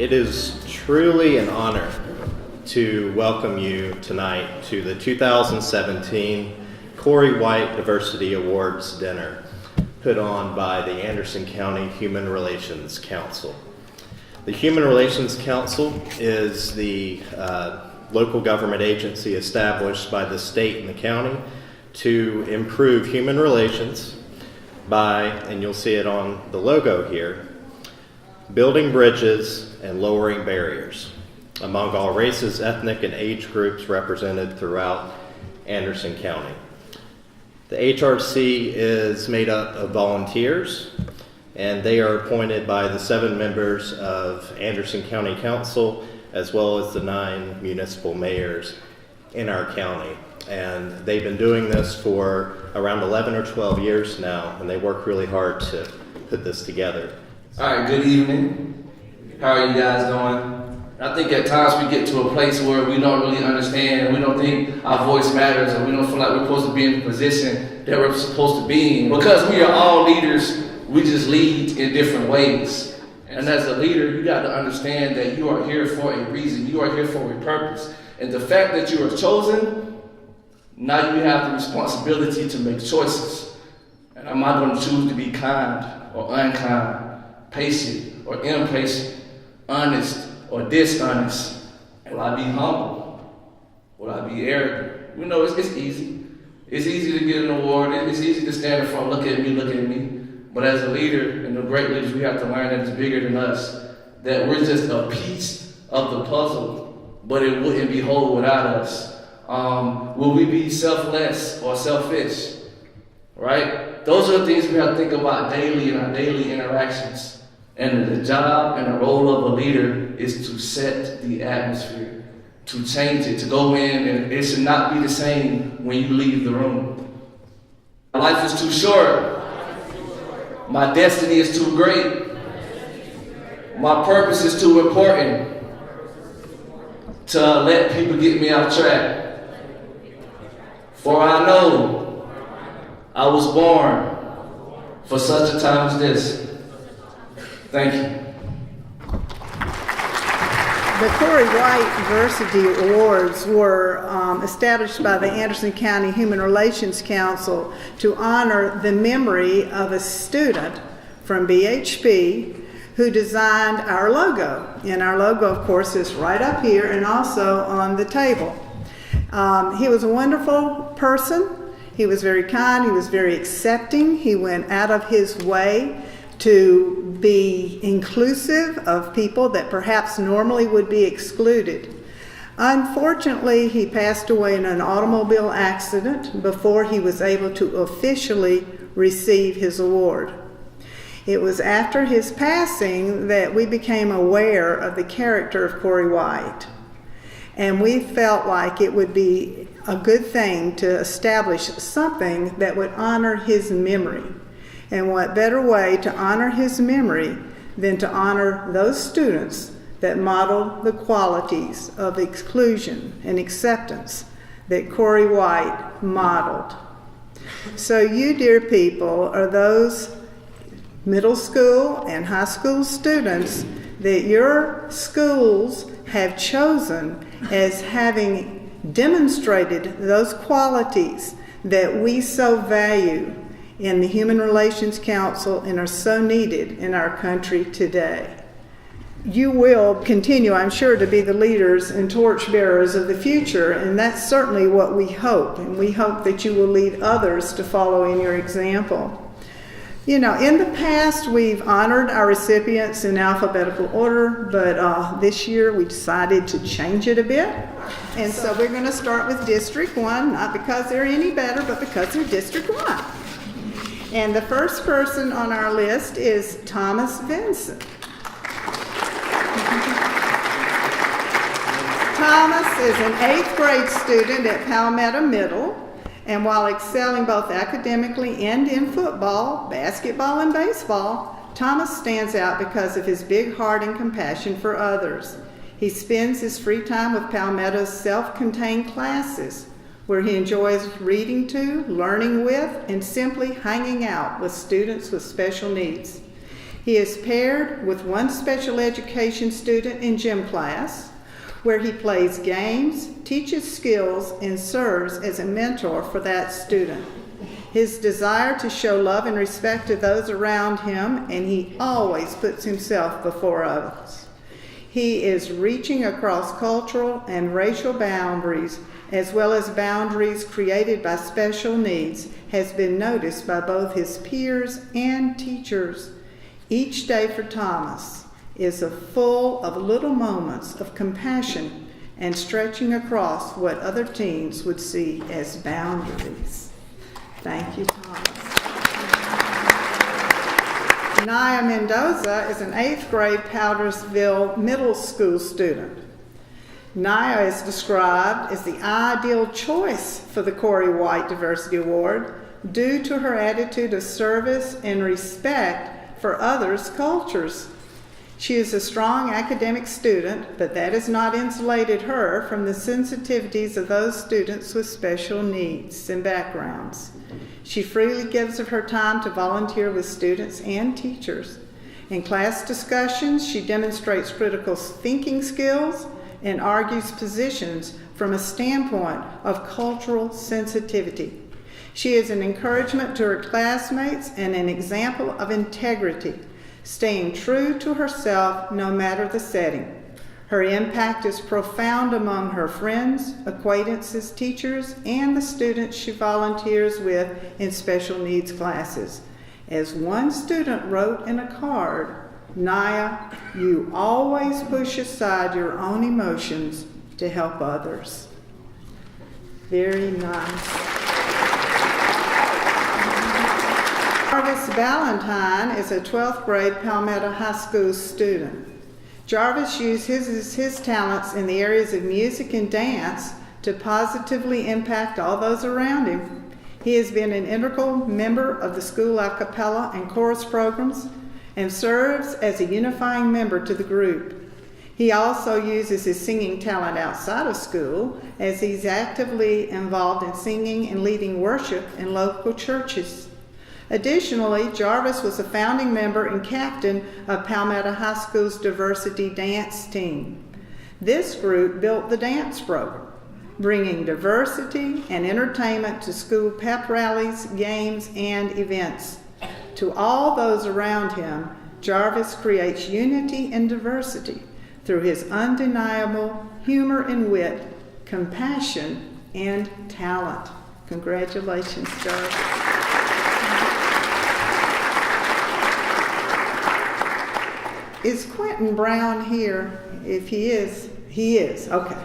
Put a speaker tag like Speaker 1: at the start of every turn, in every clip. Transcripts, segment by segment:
Speaker 1: It is truly an honor to welcome you tonight to the 2017 Cory White Diversity Awards dinner put on by the Anderson County Human Relations Council. The Human Relations Council is the local government agency established by the state and the county to improve human relations by, and you'll see it on the logo here, building bridges and lowering barriers among all races, ethnic, and age groups represented throughout Anderson County. The HRC is made up of volunteers, and they are appointed by the 7 members of Anderson County Council, as well as the 9 municipal mayors in our county. And they've been doing this for around 11 or 12 years now, and they work really hard to put this together.
Speaker 2: All right, good evening. How are you guys doing? I think at times we get to a place where we don't really understand, and we don't think our voice matters, and we don't feel like we're supposed to be in the position that we're supposed to be in. Because we are all leaders, we just lead in different ways. And as a leader, you got to understand that you are here for a reason. You are here for a purpose. And the fact that you are chosen, now you have the responsibility to make choices. And am I going to choose to be kind or unkind? Patient or impatient, honest or dishonest? Will I be humble? Will I be arrogant? You know, it's easy. It's easy to get an award. It's easy to stand in front, look at me. But as a leader, and the great leaders, we have to learn that it's bigger than us, that we're just a piece of the puzzle, but it wouldn't be whole without us. Will we be selfless or selfish? Right? Those are the things we have to think about daily in our daily interactions. And the job and the role of a leader is to set the atmosphere, to change it, to go in, and it should not be the same when you leave the room. Life is too short. My destiny is too great. My purpose is too important to let people get me off track. For I know I was born for such a time as this. Thank you.
Speaker 3: The Cory White Diversity Awards were established by the Anderson County Human Relations Council to honor the memory of a student from BHP who designed our logo. And our logo, of course, is right up here and also on the table. He was a wonderful person. He was very kind. He was very accepting. He went out of his way to be inclusive of people that perhaps normally would be excluded. Unfortunately, he passed away in an automobile accident before he was able to officially receive his award. It was after his passing that we became aware of the character of Cory White. And we felt like it would be a good thing to establish something that would honor his memory. And what better way to honor his memory than to honor those students that modeled the qualities of inclusion and acceptance that Cory White modeled. So you, dear people, are those middle school and high school students that your schools have chosen as having demonstrated those qualities that we so value in the Human Relations Council and are so needed in our country today. You will continue, I'm sure, to be the leaders and torchbearers of the future, and that's certainly what we hope. And we hope that you will lead others to follow in your example. You know, in the past, we've honored our recipients in alphabetical order, but this year we decided to change it a bit. And so we're going to start with District 1, not because they're any better, but because they're District 1. And the first person on our list is Thomas Vinson. Thomas is an 8th grade student at Palmetto Middle, and while excelling both academically and in football, basketball, and baseball, Thomas stands out because of his big heart and compassion for others. He spends his free time with Palmetto's self-contained classes, where he enjoys reading to, learning with, and simply hanging out with students with special needs. He is paired with one special education student in gym class, where he plays games, teaches skills, and serves as a mentor for that student. His desire to show love and respect to those around him, and he always puts himself before others. He is reaching across cultural and racial boundaries, as well as boundaries created by special needs, has been noticed by both his peers and teachers. Each day for Thomas is full of little moments of compassion and stretching across what other teens would see as boundaries. Thank you, Thomas. Nyah Mendoza is an 8th grade Powderwille Middle School student. Nyah is described as the ideal choice for the Cory White Diversity Award due to her attitude of service and respect for others' cultures. She is a strong academic student, but that has not insulated her from the sensitivities of those students with special needs and backgrounds. She freely gives of her time to volunteer with students and teachers. In class discussions, she demonstrates critical thinking skills and argues positions from a standpoint of cultural sensitivity. She is an encouragement to her classmates and an example of integrity, staying true to herself no matter the setting. Her impact is profound among her friends, acquaintances, teachers, and the students she volunteers with in special needs classes. As one student wrote in a card, "Nyah, you always push aside your own emotions to help others." Very nice. Jarvis Ballentine is a 12th grade Palmetto High School student. Jarvis uses his talents in the areas of music and dance to positively impact all those around him. He has been an integral member of the school a cappella and chorus programs and serves as a unifying member to the group. He also uses his singing talent outside of school, as he's actively involved in singing and leading worship in local churches. Additionally, Jarvis was a founding member and captain of Palmetto High School's diversity dance team. This group built the dance program, bringing diversity and entertainment to school pep rallies, games, and events. To all those around him, Jarvis creates unity and diversity through his undeniable humor and wit, compassion, and talent. Congratulations, Jarvis. Is Quenton Brown here? If he is, okay.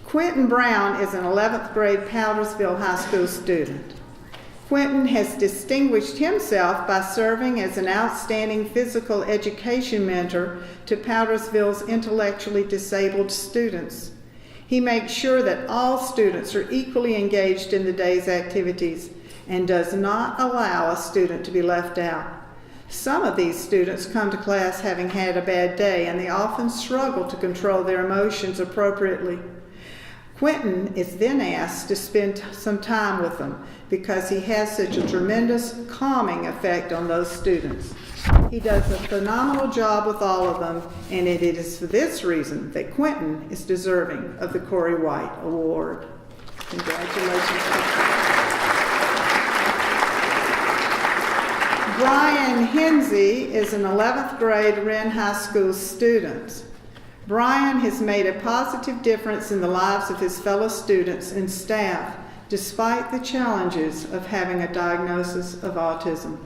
Speaker 3: Quenton Brown is an 11th grade Powderwille High School student. Quenton has distinguished himself by serving as an outstanding physical education mentor to Powderwille's intellectually disabled students. He makes sure that all students are equally engaged in the day's activities and does not allow a student to be left out. Some of these students come to class having had a bad day, and they often struggle to control their emotions appropriately. Quenton is then asked to spend some time with them because he has such a tremendous calming effect on those students. He does a phenomenal job with all of them, and it is for this reason that Quenton is deserving of the Cory White Award. Congratulations. Brian Hensey is an 11th grade Wren High School student. Brian has made a positive difference in the lives of his fellow students and staff, despite the challenges of having a diagnosis of autism.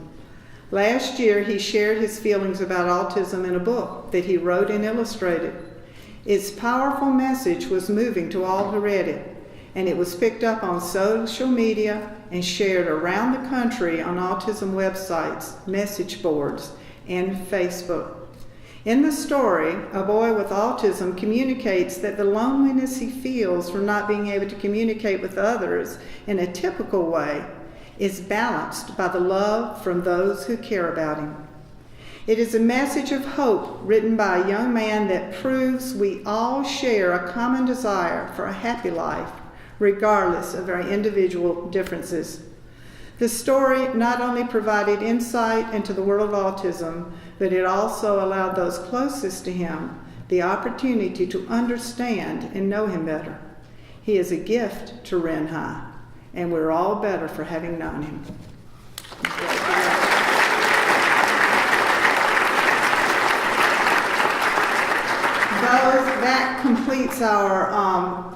Speaker 3: Last year, he shared his feelings about autism in a book that he wrote and illustrated. Its powerful message was moving to all who read it, and it was picked up on social media and shared around the country on autism websites, message boards, and Facebook. In the story, a boy with autism communicates that the loneliness he feels from not being able to communicate with others in a typical way is balanced by the love from those who care about him. It is a message of hope written by a young man that proves we all share a common desire for a happy life, regardless of our individual differences. The story not only provided insight into the world of autism, but it also allowed those closest to him the opportunity to understand and know him better. He is a gift to Wren High, and we're all better for having known him. That completes our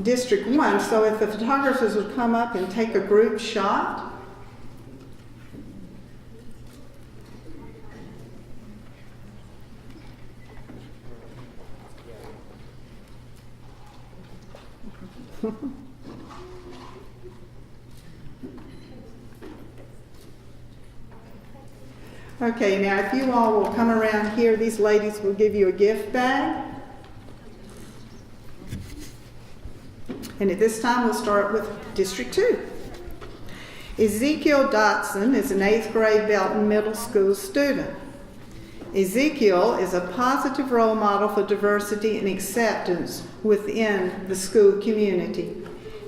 Speaker 3: District 1, so if the photographers would come up and take a group shot. Okay, now if you all will come around here, these ladies will give you a gift bag. And at this time, we'll start with District 2. Ezekiel Dotson is an 8th grade Belton Middle School student. Ezekiel is a positive role model for diversity and acceptance within the school community.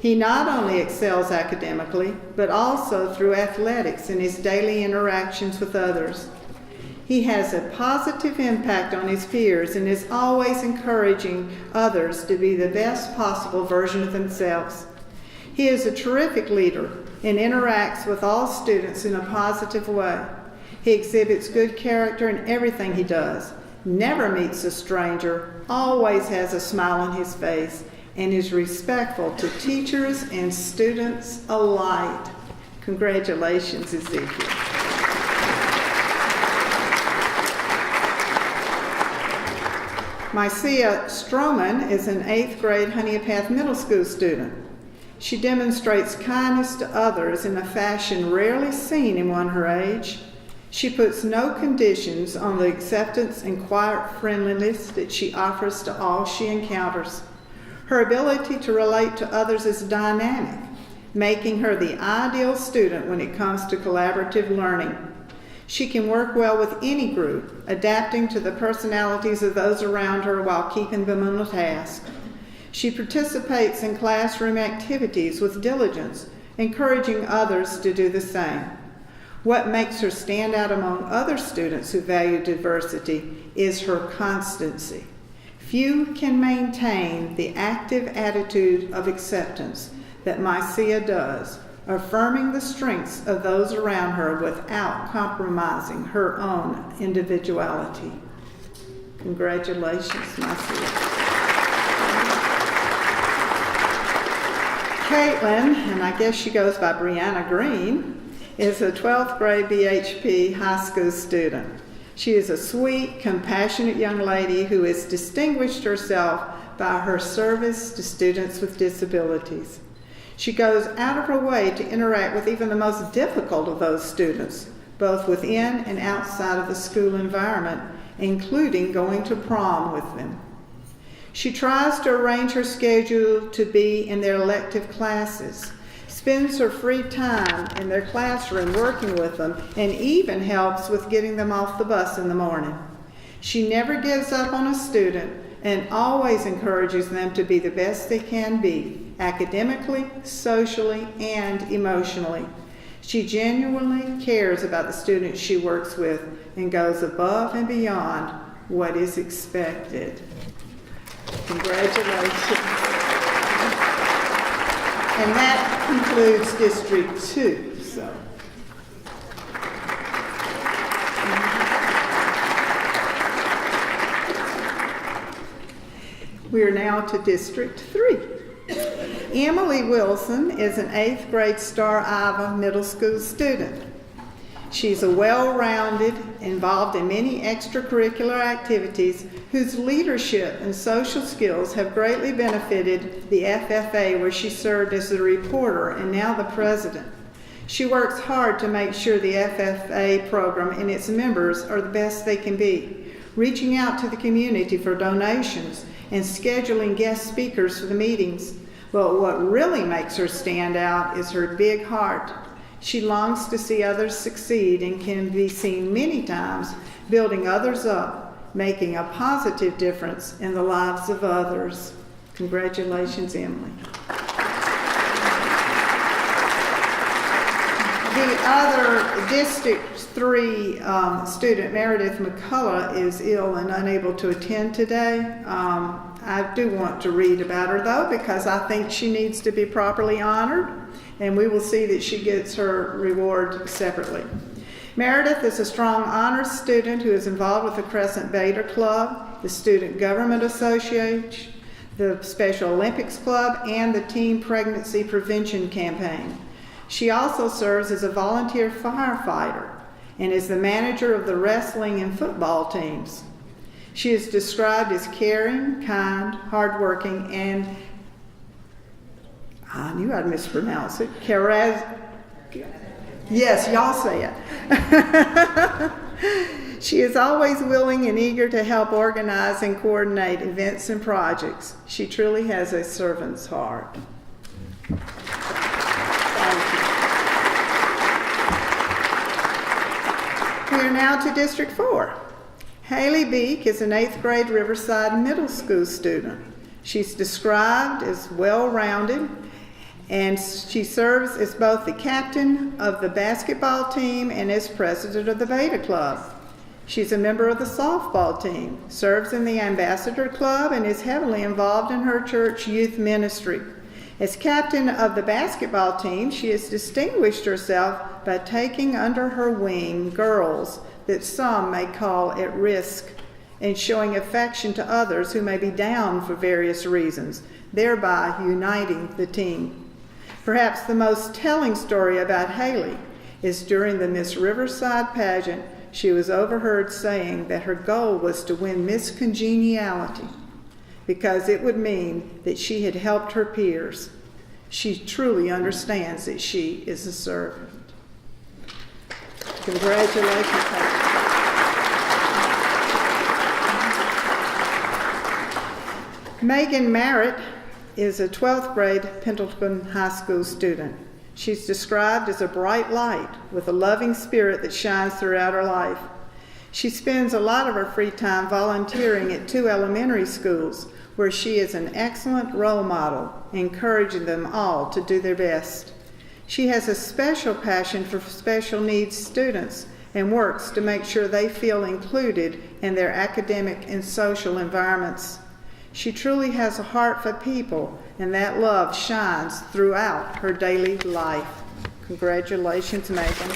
Speaker 3: He not only excels academically, but also through athletics and his daily interactions with others. He has a positive impact on his peers and is always encouraging others to be the best possible version of themselves. He is a terrific leader and interacts with all students in a positive way. He exhibits good character in everything he does, never meets a stranger, always has a smile on his face, and is respectful to teachers and students alike. Congratulations, Ezekiel. Mycia Stroman is an 8th grade Honeypath Middle School student. She demonstrates kindness to others in a fashion rarely seen in one her age. She puts no conditions on the acceptance and quiet friendliness that she offers to all she encounters. Her ability to relate to others is dynamic, making her the ideal student when it comes to collaborative learning. She can work well with any group, adapting to the personalities of those around her while keeping them on task. She participates in classroom activities with diligence, encouraging others to do the same. What makes her stand out among other students who value diversity is her constancy. Few can maintain the active attitude of acceptance that Mycia does, affirming the strengths of those around her without compromising her own individuality. Congratulations, Mycia. Kaitlyn, and I guess she goes by Brianna Green, is a 12th grade BHP high school student. She is a sweet, compassionate young lady who has distinguished herself by her service to students with disabilities. She goes out of her way to interact with even the most difficult of those students, both within and outside of the school environment, including going to prom with them. She tries to arrange her schedule to be in their elective classes, spends her free time in their classroom working with them, and even helps with getting them off the bus in the morning. She never gives up on a student and always encourages them to be the best they can be, academically, socially, and emotionally. She genuinely cares about the students she works with and goes above and beyond what is expected. Congratulations. And that concludes District 2. So. We are now to District 3. Emily Wilson is an 8th grade Star Iva Middle School student. She's a well-rounded, involved in many extracurricular activities whose leadership and social skills have greatly benefited the FFA, where she served as the reporter and now the president. She works hard to make sure the FFA program and its members are the best they can be, reaching out to the community for donations and scheduling guest speakers for the meetings. But what really makes her stand out is her big heart. She longs to see others succeed and can be seen many times building others up, making a positive difference in the lives of others. Congratulations, Emily. The other District 3 student, Meredith McCullough, is ill and unable to attend today. I do want to read about her, though, because I think she needs to be properly honored, and we will see that she gets her reward separately. Meredith is a strong honors student who is involved with the Crescent Beta Club, the Student Government Association, the Special Olympics Club, and the Teen Pregnancy Prevention Campaign. She also serves as a volunteer firefighter and is the manager of the wrestling and football teams. She is described as caring, kind, hardworking, and I knew I'd mispronounce it. Yes, y'all say it. She is always willing and eager to help organize and coordinate events and projects. She truly has a servant's heart. We are now to District 4. Haley Beak is an 8th grade Riverside Middle School student. She's described as well-rounded, and she serves as both the captain of the basketball team and as president of the Beta Club. She's a member of the softball team, serves in the Ambassador Club, and is heavily involved in her church youth ministry. As captain of the basketball team, she has distinguished herself by taking under her wing girls that some may call at risk and showing affection to others who may be down for various reasons, thereby uniting the team. Perhaps the most telling story about Haley is during the Miss Riverside pageant, she was overheard saying that her goal was to win Miss Congeniality because it would mean that she had helped her peers. She truly understands that she is a servant. Congratulations, Haley. Megan Marett is a 12th grade Pendleton High School student. She's described as a bright light with a loving spirit that shines throughout her life. She spends a lot of her free time volunteering at 2 elementary schools where she is an excellent role model, encouraging them all to do their best. She has a special passion for special needs students and works to make sure they feel included in their academic and social environments. She truly has a heart for people, and that love shines throughout her daily life. Congratulations, Megan.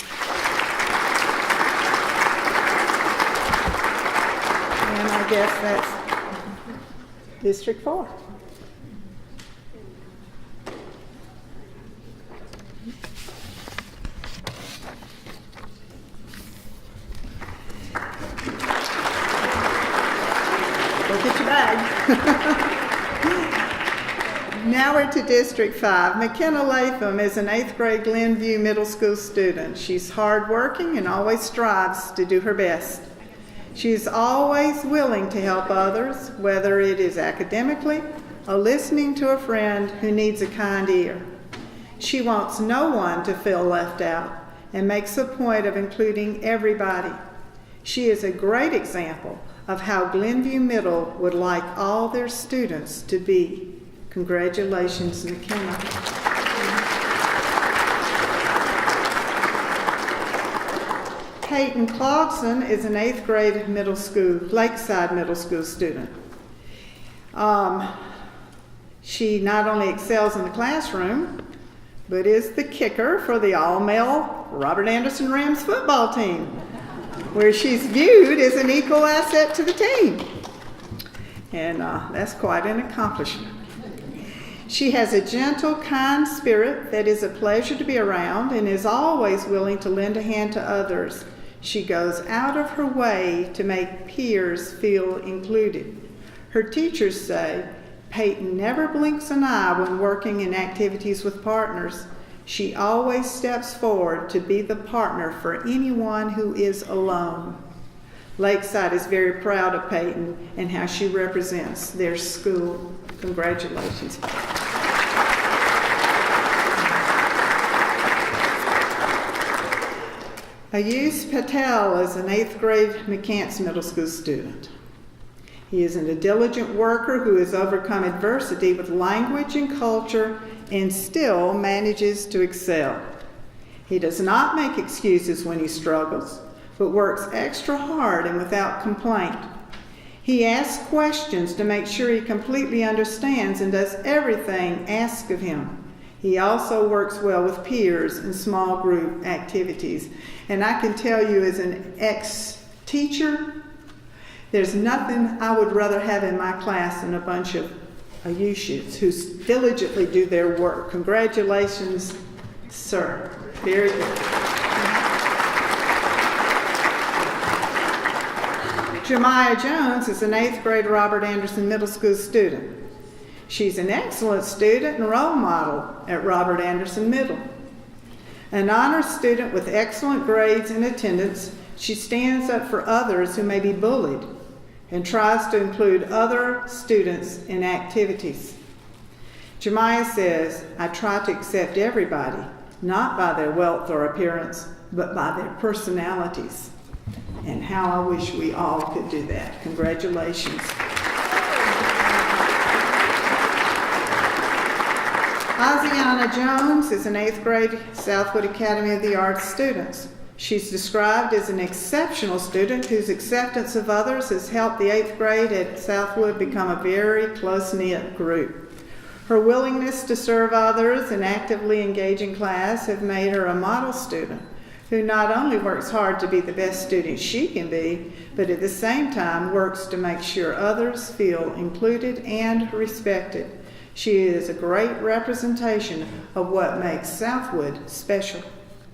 Speaker 3: And I guess that's District 4. Look at your bag. Now we're to District 5. McKenna Latham is an 8th grade Glerview Middle School student. She's hardworking and always strives to do her best. She's always willing to help others, whether it is academically or listening to a friend who needs a kind ear. She wants no one to feel left out and makes a point of including everybody. She is a great example of how Glerview Middle would like all their students to be. Congratulations, McKenna. Peyton Claudson is an 8th grade Lakeside Middle School student. She not only excels in the classroom, but is the kicker for the all-male Robert Anderson Rams football team, where she's viewed as an equal asset to the team. And that's quite an accomplishment. She has a gentle, kind spirit that is a pleasure to be around and is always willing to lend a hand to others. She goes out of her way to make peers feel included. Her teachers say Peyton never blinks an eye when working in activities with partners. She always steps forward to be the partner for anyone who is alone. Lakeside is very proud of Peyton and how she represents their school. Congratulations. Ayush Patel is an 8th grade McCants Middle School student. He is a diligent worker who has overcome adversity with language and culture and still manages to excel. He does not make excuses when he struggles, but works extra hard and without complaint. He asks questions to make sure he completely understands and does everything asked of him. He also works well with peers in small group activities. And I can tell you, as an ex-teacher, there's nothing I would rather have in my class than a bunch of Ayushs who diligently do their work. Congratulations, sir. Very good. Jemiah Jones is an 8th grade Robert Anderson Middle School student. She's an excellent student and role model at Robert Anderson Middle. An honor student with excellent grades and attendance, she stands up for others who may be bullied and tries to include other students in activities. Jemiah says, "I try to accept everybody, not by their wealth or appearance, but by their personalities." And how I wish we all could do that. Congratulations. Asiana Jones is an 8th grade Southwood Academy of the Arts student. She's described as an exceptional student whose acceptance of others has helped the 8th grade at Southwood become a very close-knit group. Her willingness to serve others and actively engage in class have made her a model student who not only works hard to be the best student she can be, but at the same time works to make sure others feel included and respected. She is a great representation of what makes Southwood special.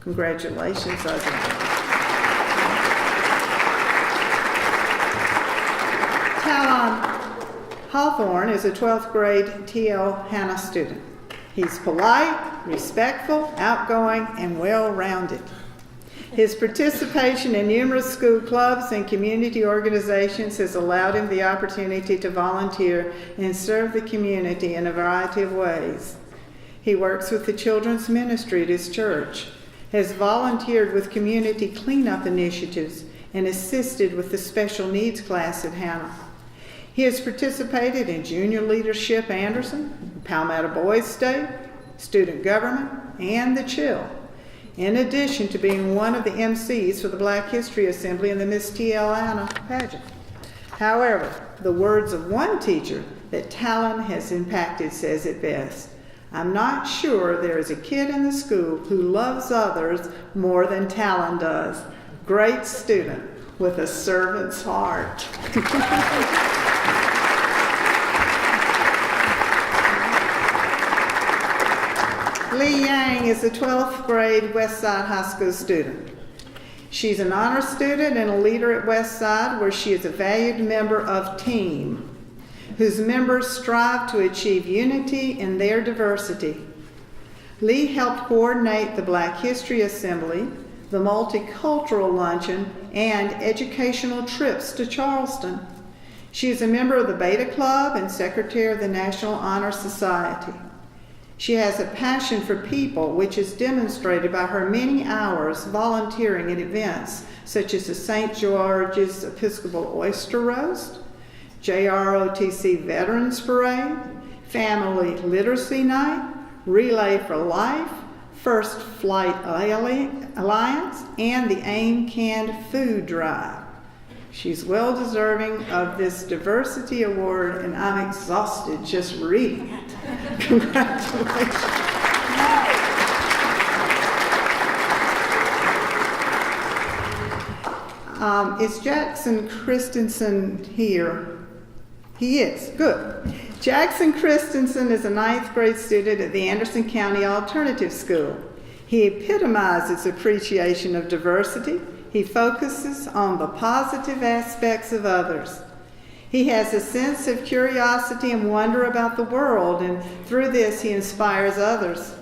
Speaker 3: Congratulations, Asiana. Talon Hawthorne is a 12th grade T.L. Hanna student. He's polite, respectful, outgoing, and well-rounded. His participation in numerous school clubs and community organizations has allowed him the opportunity to volunteer and serve the community in a variety of ways. He works with the children's ministry at his church, has volunteered with community cleanup initiatives, and assisted with the special needs class at Hanna. He has participated in Junior Leadership Anderson, Palmetto Boys State, Student Government, and the Chill, in addition to being one of the MCs for the Black History Assembly and the Miss T.L. Hanna pageant. However, the words of one teacher that Talon has impacted says it best: "I'm not sure there is a kid in the school who loves others more than Talon does. Great student with a servant's heart." Lee Yang is a 12th grade Westside High School student. She's an honor student and a leader at Westside, where she is a valued member of TEAM, whose members strive to achieve unity in their diversity. Lee helped coordinate the Black History Assembly, the Multicultural Luncheon, and educational trips to Charleston. She is a member of the Beta Club and secretary of the National Honor Society. She has a passion for people, which is demonstrated by her many hours volunteering at events such as the St. George's Episcopal Oyster Roast, JROTC Veterans Parade, Family Literacy Night, Relay for Life, First Flight Alliance, and the AIM Canned Food Drive. She's well deserving of this diversity award, and I'm exhausted just reading it. Congratulations. Is Jackson Christensen here? He is. Good. Jackson Christensen is a 9th grade student at the Anderson County Alternative School. He epitomizes appreciation of diversity. He focuses on the positive aspects of others. He has a sense of curiosity and wonder about the world, and through this he inspires others.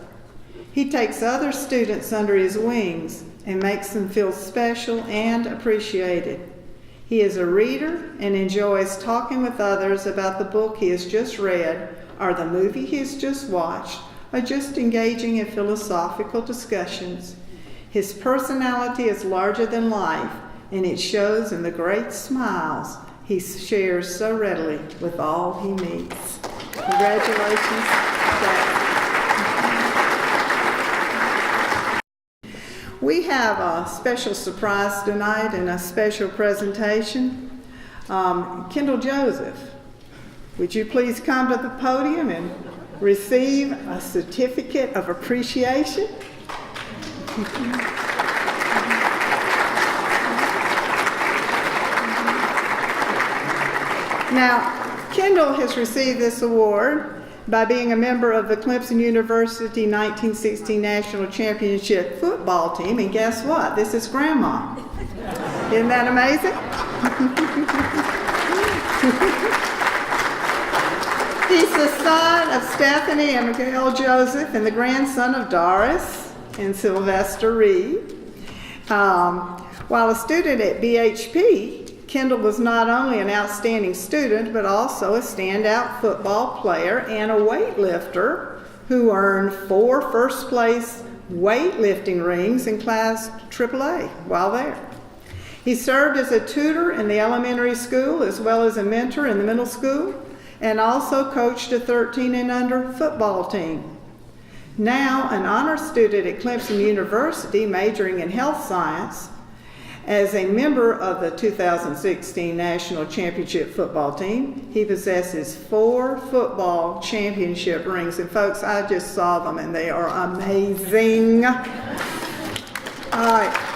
Speaker 3: He takes other students under his wings and makes them feel special and appreciated. He is a reader and enjoys talking with others about the book he has just read, or the movie he has just watched, or just engaging in philosophical discussions. His personality is larger than life, and it shows in the great smiles he shares so readily with all he meets. Congratulations, Jack. We have a special surprise tonight and a special presentation. Kendall Joseph, would you please come to the podium and receive a certificate of appreciation? Now, Kendall has received this award by being a member of the Clemson University 1916 National Championship football team, and guess what? This is Grandma. Isn't that amazing? He's the son of Stephanie and Miguel Joseph and the grandson of Doris and Sylvester Reed. While a student at BHP, Kendall was not only an outstanding student, but also a standout football player and a weightlifter who earned 4 first-place weightlifting rings in Class AAA while there. He served as a tutor in the elementary school as well as a mentor in the middle school, and also coached a 13 and under football team. Now an honor student at Clemson University majoring in health science, as a member of the 2016 National Championship football team, he possesses 4 football championship rings. And folks, I just saw them and they are amazing. All right.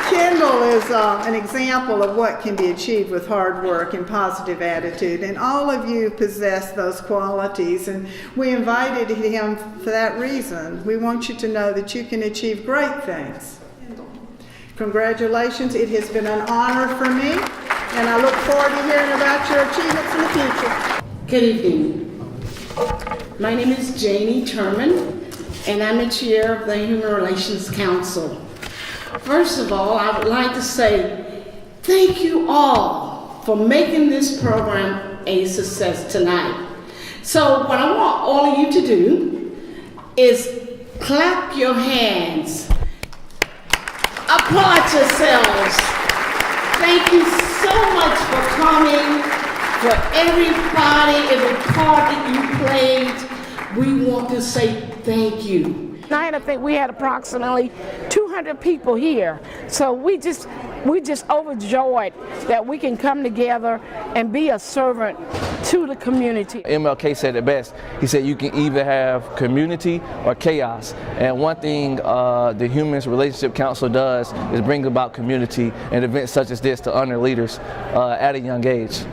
Speaker 3: Kendall is an example of what can be achieved with hard work and positive attitude, and all of you possess those qualities, and we invited him for that reason. We want you to know that you can achieve great things. Congratulations, it has been an honor for me, and I look forward to hearing about your achievements in the future.
Speaker 4: Good evening. My name is Janie Turman, and I'm the chair of the Human Relations Council. First of all, I would like to say thank you all for making this program a success tonight. So what I want all of you to do is clap your hands, applaud yourselves. Thank you so much for coming, for everybody, every part that you played. We want to say thank you.
Speaker 5: Tonight, I think we had approximately 200 people here. So we just overjoyed that we can come together and be a servant to the community.
Speaker 2: MLK said it best. He said you can either have community or chaos. And one thing the Human Relationship Council does is bring about community and events such as this to honor leaders at a young age.